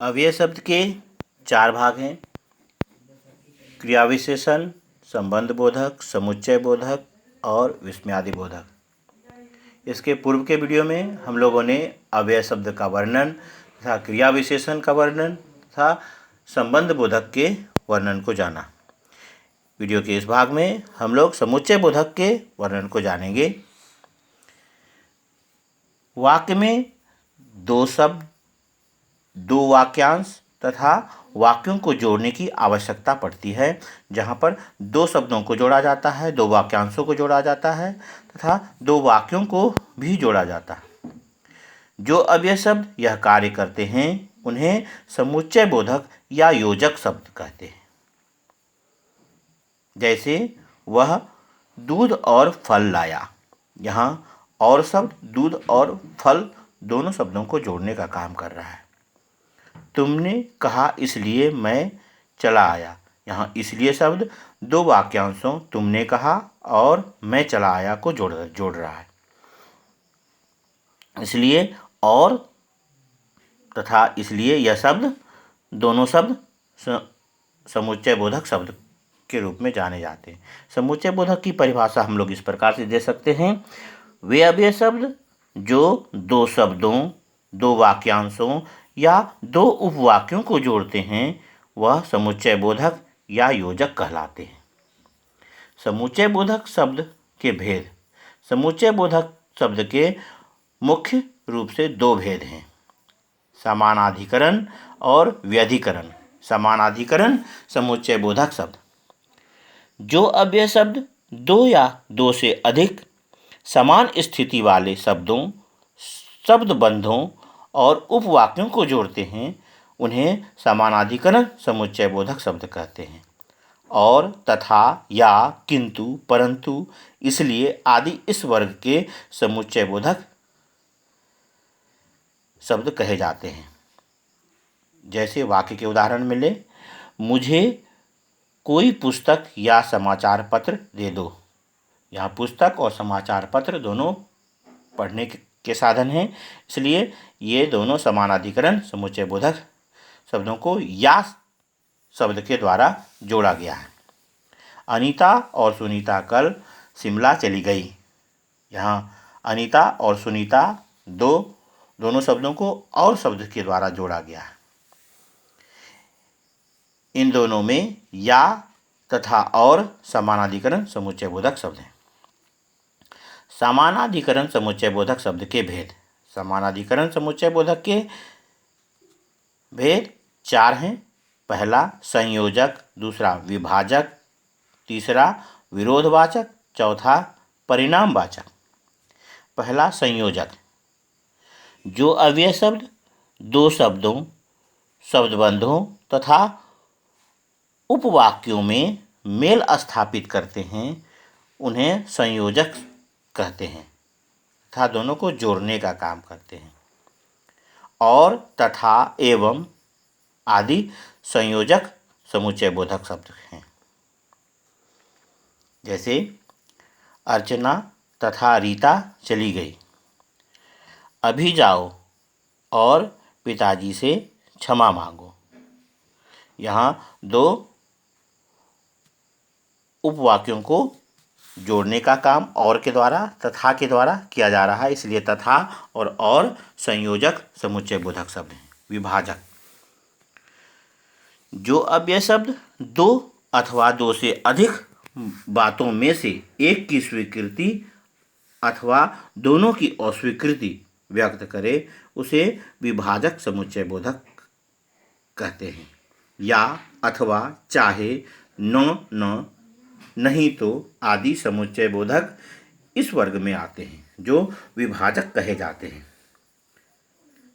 अव्यय शब्द के 4 भाग हैं। क्रिया विशेषण, संबंध बोधक, समुच्चय बोधक और विस्मयादि बोधक। इसके पूर्व के वीडियो में हम लोगों ने अव्यय शब्द का वर्णन तथा क्रिया विशेषण का वर्णन तथा संबंध बोधक के वर्णन को जाना। वीडियो के इस भाग में हम लोग समुच्चय बोधक के वर्णन को जानेंगे। वाक्य में 2 शब्द, 2 वाक्यांश तथा वाक्यों को जोड़ने की आवश्यकता पड़ती है। जहाँ पर 2 शब्दों को जोड़ा जाता है, 2 वाक्यांशों को जोड़ा जाता है तथा 2 वाक्यों को भी जोड़ा जाता है। जो अव्यय शब्द यह कार्य करते हैं उन्हें समुच्चय बोधक या योजक शब्द कहते हैं। जैसे वह दूध और फल लाया। यहाँ और शब्द दूध और फल दोनों शब्दों को जोड़ने का काम कर रहा है। तुमने कहा इसलिए मैं चला आया। यहाँ इसलिए शब्द 2 वाक्यांशों तुमने कहा और मैं चला आया को जोड़ रहा है। इसलिए और तथा इसलिए यह शब्द दोनों शब्द समुच्चय बोधक शब्द के रूप में जाने जाते हैं। समुच्चय बोधक की परिभाषा हम लोग इस प्रकार से दे सकते हैं। वे अव्यय शब्द जो 2 शब्दों, 2 वाक्यांशों या 2 उपवाक्यों को जोड़ते हैं वह समुच्चय बोधक या योजक कहलाते हैं। समुच्चय बोधक शब्द के भेद। समुच्चय बोधक शब्द के मुख्य रूप से 2 भेद हैं, समानाधिकरण और व्यधिकरण। समानाधिकरण समुच्चय बोधक शब्द। जो अव्यय शब्द 2 या 2 से अधिक समान स्थिति वाले शब्दों, शब्द बंधों और उपवाक्यों को जोड़ते हैं उन्हें समानाधिकरण समुच्चय बोधक शब्द कहते हैं। और, तथा, या, किंतु, परंतु, इसलिए आदि इस वर्ग के समुच्चय बोधक शब्द कहे जाते हैं। जैसे वाक्य के उदाहरण मिले, मुझे कोई पुस्तक या समाचार पत्र दे दो। यहाँ पुस्तक और समाचार पत्र दोनों पढ़ने के साधन हैं, इसलिए ये दोनों समानाधिकरण समुच्चय बोधक शब्दों को या शब्द के द्वारा जोड़ा गया है। अनीता और सुनीता कल शिमला चली गई। यहाँ अनीता और सुनीता दोनों शब्दों को और शब्द के द्वारा जोड़ा गया है। इन दोनों में या तथा और समानाधिकरण समुच्चय बोधक शब्द हैं। समानाधिकरण समुच्चय बोधक शब्द के भेद। समानाधिकरण समुच्चय बोधक के भेद 4 हैं। पहला संयोजक, दूसरा विभाजक, तीसरा विरोधवाचक, चौथा परिणामवाचक। पहला संयोजक। जो अव्यय शब्द 2 शब्दों, शब्दबंधों तथा उपवाक्यों में मेल स्थापित करते हैं उन्हें संयोजक कहते हैं तथा दोनों को जोड़ने का काम करते हैं। और, तथा, एवं आदि संयोजक समुच्चय बोधक शब्द हैं। जैसे अर्चना तथा रीता चली गई। अभी जाओ और पिताजी से क्षमा मांगो। यहाँ 2 उपवाक्यों को जोड़ने का काम और के द्वारा, तथा के द्वारा किया जा रहा है, इसलिए तथा और संयोजक समुच्चय बोधक शब्द हैं। विभाजक। जो अव्यय शब्द 2 अथवा 2 से अधिक बातों में से एक की स्वीकृति अथवा दोनों की अस्वीकृति व्यक्त करे उसे विभाजक समुच्चय बोधक कहते हैं। या, अथवा, चाहे, न, नहीं तो आदि समुच्चय बोधक इस वर्ग में आते हैं जो विभाजक कहे जाते हैं।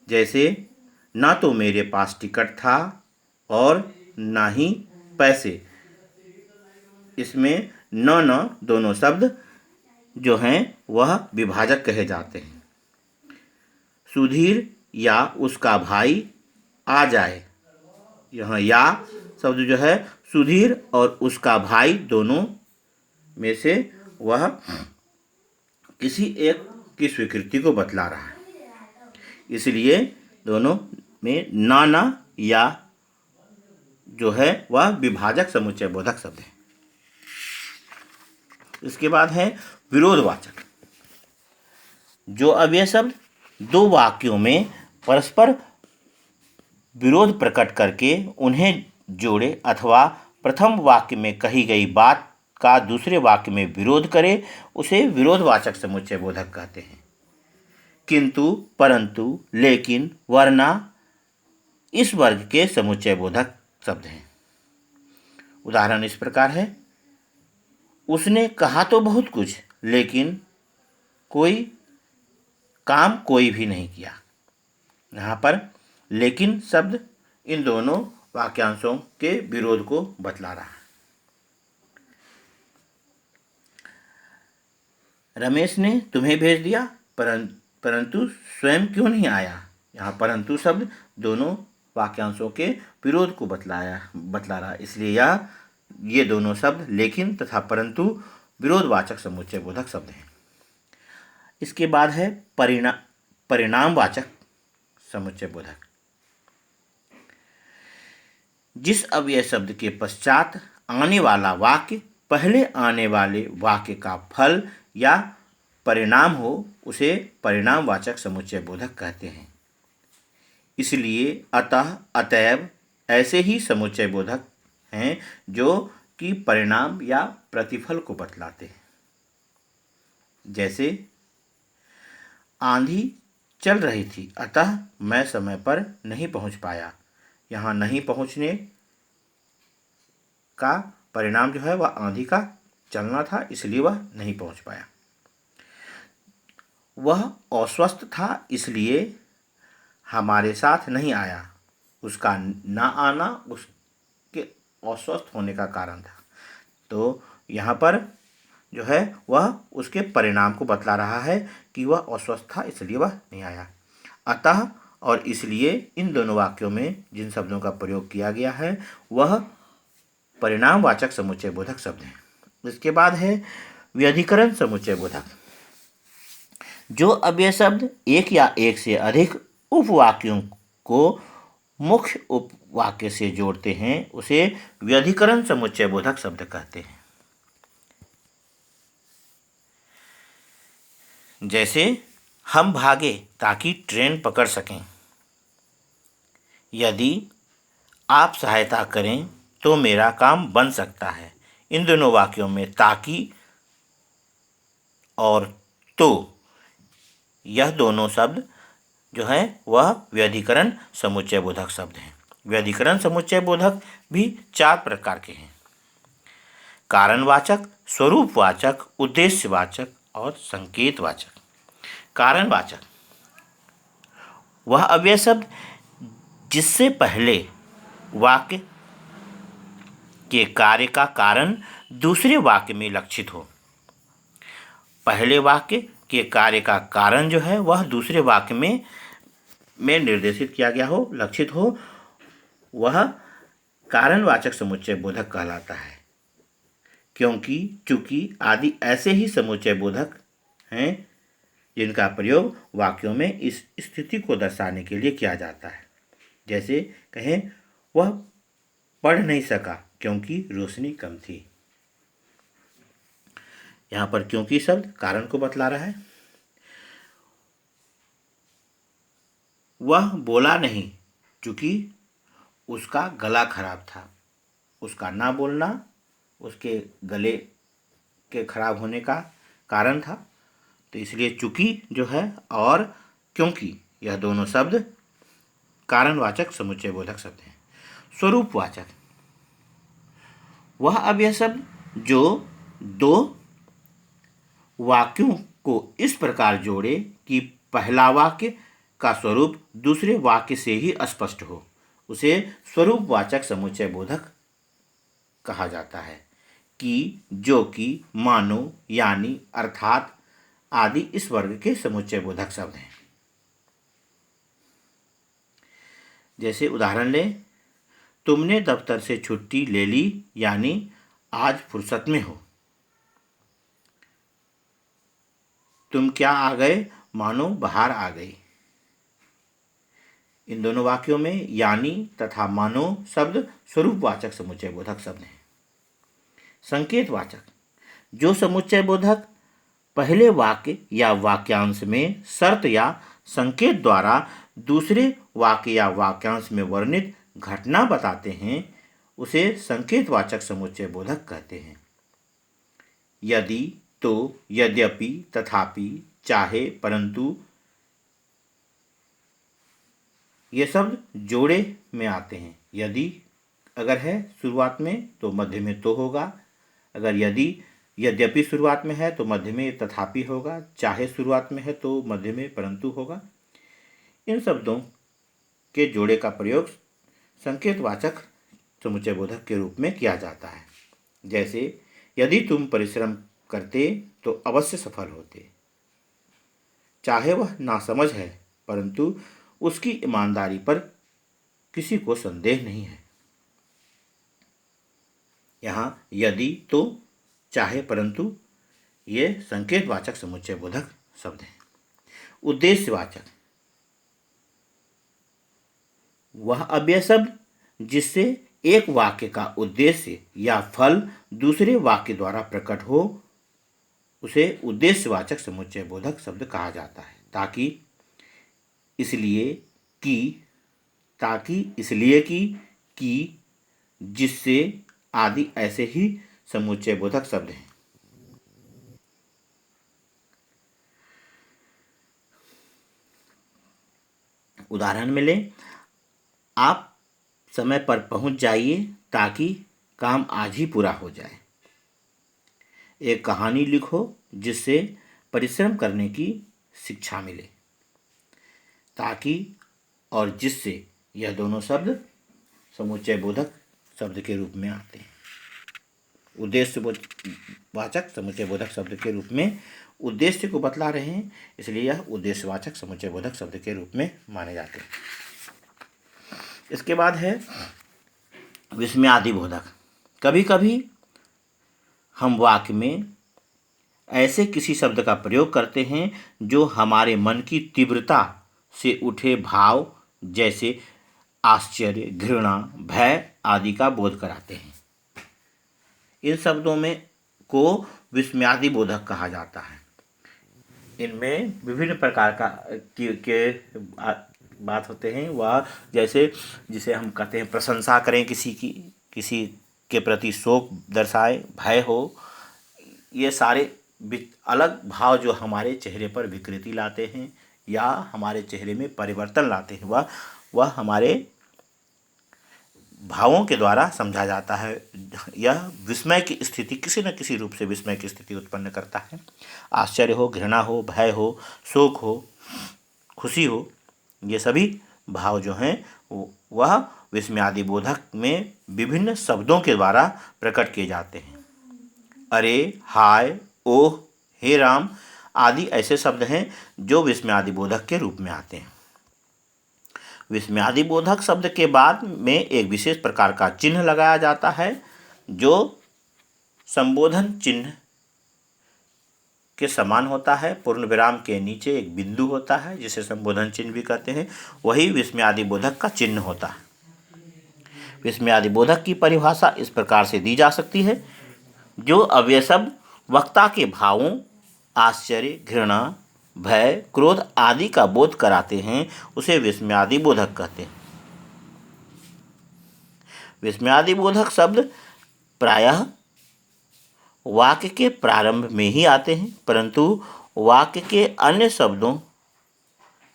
जैसे ना तो मेरे पास टिकट था और ना ही पैसे। इसमें न दोनों शब्द जो हैं वह विभाजक कहे जाते हैं। सुधीर या उसका भाई आ जाए। यहाँ या शब्द जो है सुधीर और उसका भाई दोनों में से वह किसी एक की स्वीकृति को बतला रहा है, इसलिए दोनों में ना या जो है वह विभाजक समुच्चय बोधक शब्द है। इसके बाद है विरोधवाचक। जो अव्यय शब्द दो वाक्यों में परस्पर विरोध प्रकट करके उन्हें जोड़े अथवा प्रथम वाक्य में कही गई बात का दूसरे वाक्य में विरोध करे उसे विरोधवाचक समुच्चय बोधक कहते हैं। किंतु, परंतु, लेकिन, वरना इस वर्ग के समुच्चय बोधक शब्द हैं। उदाहरण इस प्रकार है, उसने कहा तो बहुत कुछ लेकिन कोई भी नहीं किया। यहाँ पर लेकिन शब्द इन दोनों वाक्यांशों के विरोध को बतला रहा है। रमेश ने तुम्हें भेज दिया परंतु स्वयं क्यों नहीं आया। यहाँ परंतु शब्द दोनों वाक्यांशों के विरोध को बतला रहा है, इसलिए ये दोनों शब्द लेकिन तथा परंतु विरोधवाचक समुच्चय बोधक शब्द हैं। इसके बाद है परिणामवाचक समुच्चय बोधक। जिस अव्यय शब्द के पश्चात आने वाला वाक्य पहले आने वाले वाक्य का फल या परिणाम हो उसे परिणामवाचक समुच्चय बोधक कहते हैं। इसलिए अतः, अतएव ऐसे ही समुच्चय बोधक हैं जो कि परिणाम या प्रतिफल को बतलाते हैं। जैसे आंधी चल रही थी अतः मैं समय पर नहीं पहुंच पाया। यहाँ नहीं पहुंचने का परिणाम जो है वह आंधी का चलना था, इसलिए वह नहीं पहुंच पाया। वह अस्वस्थ था इसलिए हमारे साथ नहीं आया। उसका न आना उसके अस्वस्थ होने का कारण था। तो यहाँ पर जो है वह उसके परिणाम को बतला रहा है कि वह अस्वस्थ था इसलिए वह नहीं आया। अतः और इसलिए इन दोनों वाक्यों में जिन शब्दों का प्रयोग किया गया है वह परिणामवाचक समुच्चय बोधक शब्द हैं। इसके बाद है व्यधिकरण समुच्चय बोधक। जो अव्यय शब्द एक या एक से अधिक उपवाक्यों को मुख्य उपवाक्य से जोड़ते हैं उसे व्यधिकरण समुच्चय बोधक शब्द कहते हैं। जैसे हम भागे ताकि ट्रेन पकड़ सकें। यदि आप सहायता करें तो मेरा काम बन सकता है। इन दोनों वाक्यों में ताकि और तो यह दोनों शब्द जो है वह व्यधिकरण समुच्चय बोधक शब्द हैं। व्यधिकरण समुच्चय बोधक भी चार प्रकार के हैं: कारणवाचक, स्वरूपवाचक, उद्देश्यवाचक और संकेतवाचक। कारणवाचक वह अव्यय शब्द जिससे पहले वाक्य के कार्य का कारण दूसरे वाक्य में लक्षित हो। पहले वाक्य के कार्य का कारण जो है वह दूसरे वाक्य में निर्देशित किया गया हो, लक्षित हो, वह कारणवाचक समुच्चय बोधक कहलाता है। क्योंकि, चूंकि आदि ऐसे ही समुच्चय बोधक हैं जिनका प्रयोग वाक्यों में इस स्थिति को दर्शाने के लिए किया जाता है। जैसे कहें वह पढ़ नहीं सका क्योंकि रोशनी कम थी। यहाँ पर क्योंकि शब्द कारण को बतला रहा है। वह बोला नहीं क्योंकि उसका गला खराब था। उसका ना बोलना उसके गले के खराब होने का कारण था। तो इसलिए चूंकि जो है और क्योंकि यह दोनों शब्द कारणवाचक समुच्चय बोधक शब्द हैं। स्वरूपवाचक वह अव्यय शब्द जो दो वाक्यों को इस प्रकार जोड़े कि पहला वाक्य का स्वरूप दूसरे वाक्य से ही स्पष्ट हो उसे स्वरूपवाचक समुच्चय बोधक कहा जाता है। कि, जो कि, मानो, यानी, अर्थात आदि इस वर्ग के समुच्चय बोधक शब्द हैं। जैसे उदाहरण लें, तुमने दफ्तर से छुट्टी ले ली यानी आज फुर्सत में हो। तुम क्या आ गए मानो बाहर आ गई। इन दोनों वाक्यों में यानी तथा मानो शब्द स्वरूपवाचक समुच्चय बोधक शब्द हैं। संकेतवाचक, जो समुच्चय बोधक पहले वाक्य या वाक्यांश में शर्त या संकेत द्वारा दूसरे वाक्य या वाक्यांश में वर्णित घटना बताते हैं, उसे संकेतवाचक समुच्चय बोधक कहते हैं। यदि, तो, यद्यपि, तथापि, चाहे, परंतु ये शब्द जोड़े में आते हैं। यदि अगर है शुरुआत में तो मध्य में तो होगा, अगर यद्यपि शुरुआत में है तो मध्य में तथापि होगा, चाहे शुरुआत में है तो मध्य में परंतु होगा। इन शब्दों के जोड़े का प्रयोग संकेतवाचक समुच्चय बोधक के रूप में किया जाता है। जैसे, यदि तुम परिश्रम करते तो अवश्य सफल होते। चाहे वह नासमझ है, परंतु उसकी ईमानदारी पर किसी को संदेह नहीं है। यहाँ यदि, तो, चाहे, परंतु ये संकेतवाचक समुच्चय बोधक शब्द हैं। उद्देश्यवाचक, वह अव्यय शब्द जिससे एक वाक्य का उद्देश्य या फल दूसरे वाक्य द्वारा प्रकट हो, उसे उद्देश्यवाचक समुच्चय बोधक शब्द कहा जाता है। ताकि, इसलिए कि, जिससे आदि ऐसे ही समुच्चय बोधक शब्द हैं। उदाहरण में लें, आप समय पर पहुंच जाइए ताकि काम आज ही पूरा हो जाए। एक कहानी लिखो जिससे परिश्रम करने की शिक्षा मिले। ताकि और जिससे, यह दोनों शब्द समुच्चय बोधक शब्द के रूप में आते हैं। उद्देश्यवाचक समुच्चय बोधक शब्द के रूप में उद्देश्य को बतला रहे हैं, इसलिए यह उद्देश्यवाचक समुच्चय बोधक शब्द के रूप में माने जाते हैं। इसके बाद है विस्मयादि बोधक। कभी कभी हम वाक्य में ऐसे किसी शब्द का प्रयोग करते हैं जो हमारे मन की तीव्रता से उठे भाव जैसे आश्चर्य, घृणा, भय आदि का बोध कराते हैं। इन शब्दों में को विस्मयादि बोधक कहा जाता है। इनमें विभिन्न प्रकार के बात होते हैं। वह जैसे जिसे हम कहते हैं प्रशंसा करें किसी के प्रति शोक दर्शाए, भय हो, ये सारे अलग भाव जो हमारे चेहरे पर विकृति लाते हैं या हमारे चेहरे में परिवर्तन लाते हैं, वह हमारे भावों के द्वारा समझा जाता है। यह विस्मय की स्थिति, किसी न किसी रूप से विस्मय की स्थिति उत्पन्न करता है। आश्चर्य हो, घृणा हो, भय हो, शोक हो, खुशी हो, ये सभी भाव जो हैं वह विस्मयादि बोधक में विभिन्न शब्दों के द्वारा प्रकट किए जाते हैं। अरे, हाय, ओह, हे राम आदि ऐसे शब्द हैं जो विस्मयादि बोधक के रूप में आते हैं। विस्मयादि बोधक शब्द के बाद में एक विशेष प्रकार का चिन्ह लगाया जाता है जो संबोधन चिन्ह के समान होता है। पूर्ण विराम के नीचे एक बिंदु होता है जिसे संबोधन चिन्ह भी कहते हैं, वही विस्मयादि बोधक का चिन्ह होता है। विस्मयादि बोधक की परिभाषा इस प्रकार से दी जा सकती है, जो अव्यय शब्द वक्ता के भावों आश्चर्य, घृणा, भय, क्रोध आदि का बोध कराते हैं, उसे विस्मयादि बोधक कहते हैं। विस्मयादि बोधक शब्द प्रायः वाक्य के प्रारंभ में ही आते हैं, परंतु वाक्य के अन्य शब्दों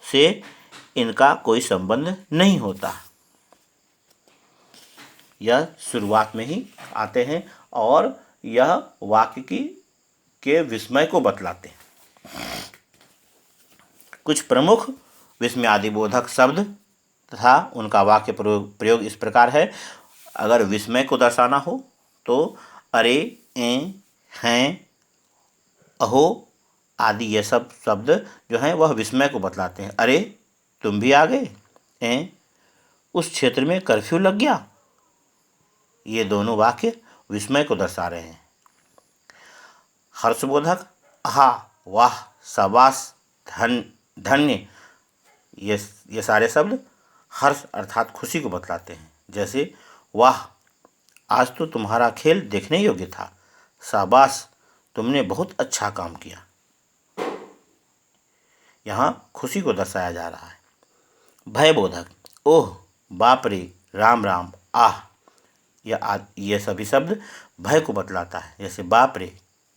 से इनका कोई संबंध नहीं होता। यह शुरुआत में ही आते हैं और यह वाक्य के विस्मय को बतलाते हैं। कुछ प्रमुख विस्मयादि बोधक शब्द तथा उनका वाक्य प्रयोग इस प्रकार है। अगर विस्मय को दर्शाना हो तो अरे, हैं, अहो आदि ये सब शब्द जो हैं वह विस्मय को बतलाते हैं। अरे, तुम भी आ गए, उस क्षेत्र में कर्फ्यू लग गया, ये दोनों वाक्य विस्मय को दर्शा रहे हैं। हर्षबोधक, आहा, वाह, शाबाश, धन्य, ये सारे शब्द हर्ष अर्थात खुशी को बतलाते हैं। जैसे वाह, आज तो तुम्हारा खेल देखने योग्य था, शाबाश, तुमने बहुत अच्छा काम किया। यहाँ खुशी को दर्शाया जा रहा है। भयबोधक, ओह, बाप रे, राम राम, आह, ये सभी शब्द भय को बतलाता है। जैसे बाप रे,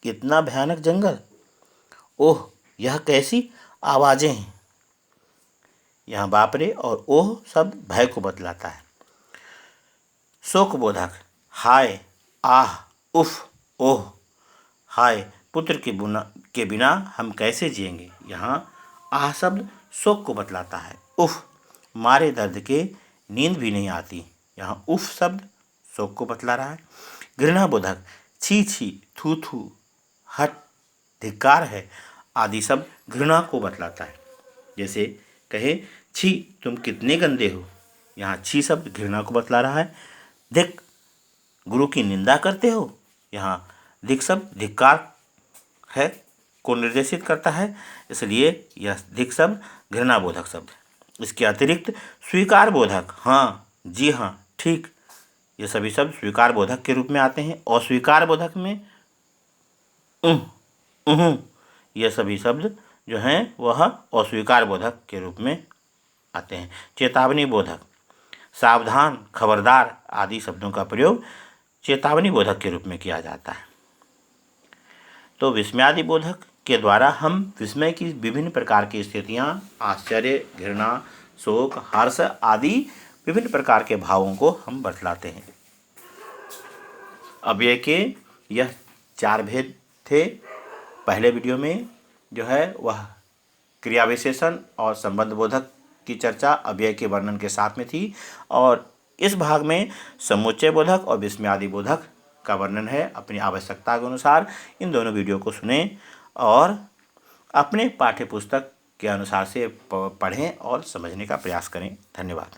कितना भयानक जंगल, ओह, यह कैसी आवाज़ें हैं। यहाँ बाप रे और ओह शब्द भय को बतलाता है। शोकबोधक, हाय, आह, उफ, ओह, हाय, पुत्र के बिना हम कैसे जिएंगे। यहाँ आह शब्द शोक को बतलाता है। उफ, मारे दर्द के नींद भी नहीं आती। यहाँ उफ शब्द शोक को बतला रहा है। घृणाबोधक, छी छी, थू थू, हट, धिक्कार है आदि शब्द घृणा को बतलाता है। जैसे कहे, छी, तुम कितने गंदे हो। यहाँ छी शब्द घृणा को बतला रहा है। धिक, गुरु की निंदा करते हो। यहाँ धिक शब्द धिक्कार है को निर्देशित करता है, इसलिए यह धिक शब्द घृणाबोधक शब्द। इसके अतिरिक्त स्वीकार बोधक, हाँ, जी हाँ, ठीक, ये सभी शब्द स्वीकार बोधक के रूप में आते हैं। अस्वीकार बोधक में ये सभी शब्द जो हैं वह अस्वीकार बोधक के रूप में आते हैं। चेतावनी बोधक, सावधान, खबरदार आदि शब्दों का प्रयोग चेतावनी बोधक के रूप में किया जाता है। तो विस्मयादि बोधक के द्वारा हम विस्मय की विभिन्न प्रकार की स्थितियाँ, आश्चर्य, घृणा, शोक, हर्ष आदि विभिन्न प्रकार के भावों को हम बतलाते हैं। अव्यय के यह 4 भेद थे। पहले वीडियो में जो है वह क्रिया विशेषण और संबंध बोधक की चर्चा अव्यय के वर्णन के साथ में थी, और इस भाग में समुच्चय बोधक और विस्मयादि बोधक का वर्णन है। अपनी आवश्यकता के अनुसार इन दोनों वीडियो को सुनें और अपने पाठ्य पुस्तक के अनुसार से पढ़ें और समझने का प्रयास करें। धन्यवाद।